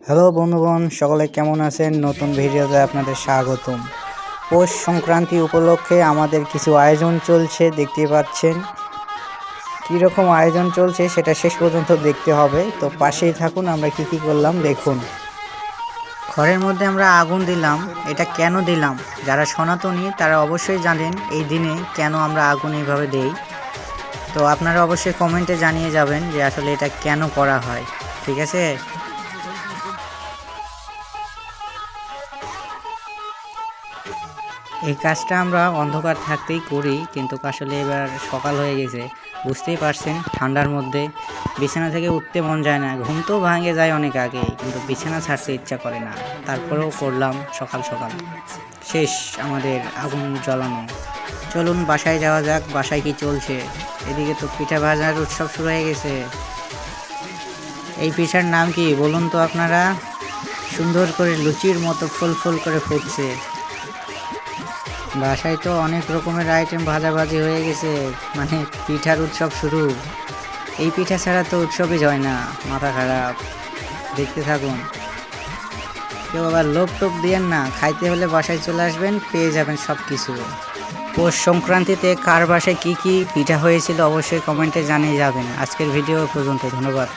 Hello বন্ধুগণ, সকলে কেমন আছেন? নতুন ভিডিওতে আপনাদের স্বাগতম। পৌষ সংক্রান্তি উপলক্ষে আমাদের কিছু আয়োজন চলছে, দেখতে পাচ্ছেন। কীরকম আয়োজন চলছে সেটা শেষ পর্যন্ত দেখতে হবে, তো পাশেই থাকুন। আমরা কি করলাম দেখুন। ঘরের মধ্যে আমরা আগুন দিলাম। এটা কেন দিলাম, যারা সনাতনী তারা অবশ্যই জানেন এই দিনে কেন আমরা আগুন এইভাবে দেই। তো আপনারা অবশ্যই কমেন্টে জানিয়ে যাবেন যে আসলে এটা কেন করা হয়, ঠিক আছে? এই কাজটা আমরা অন্ধকার থাকতেই করি, কিন্তু আসলে এবার সকাল হয়ে গেছে, বুঝতেই পারছেন। ঠান্ডার মধ্যে বিছানা থেকে উঠতে মন যায় না, ঘুম তো ভাঙে যায় অনেক আগে, কিন্তু বিছানা ছাড়তে ইচ্ছা করে না। তারপরেও করলাম সকাল সকাল। শেষ আমাদের আগুন জ্বালানো। চলুন বাসায় যাওয়া যাক। বাসায় কি চলছে? এদিকে তো পিঠা ভাজার উৎসব শুরু হয়ে গেছে। এই পিঠার নাম কি বলুন তো আপনারা? সুন্দর করে লুচির মতো ফুল ফুল করে ফুটছে। বাসায় তো অনেক রকমের আইটেম ভাজাভাজি হয়ে গেছে, মানে পিঠার উৎসব শুরু। এই পিঠা ছাড়া তো উৎসবই হয় না, মাথা খারাপ। দেখতে থাকুন। কেউ আবার লোভ টোপ দিয়েন না, খাইতে হলে বাসায় চলে আসবেন, পেয়ে যাবেন সব কিছু। পৌষ সংক্রান্তিতে কার বাসায় কি পিঠা হয়েছিল অবশ্যই কমেন্টে জানিয়ে যাবেন। আজকের ভিডিও পর্যন্ত, ধন্যবাদ।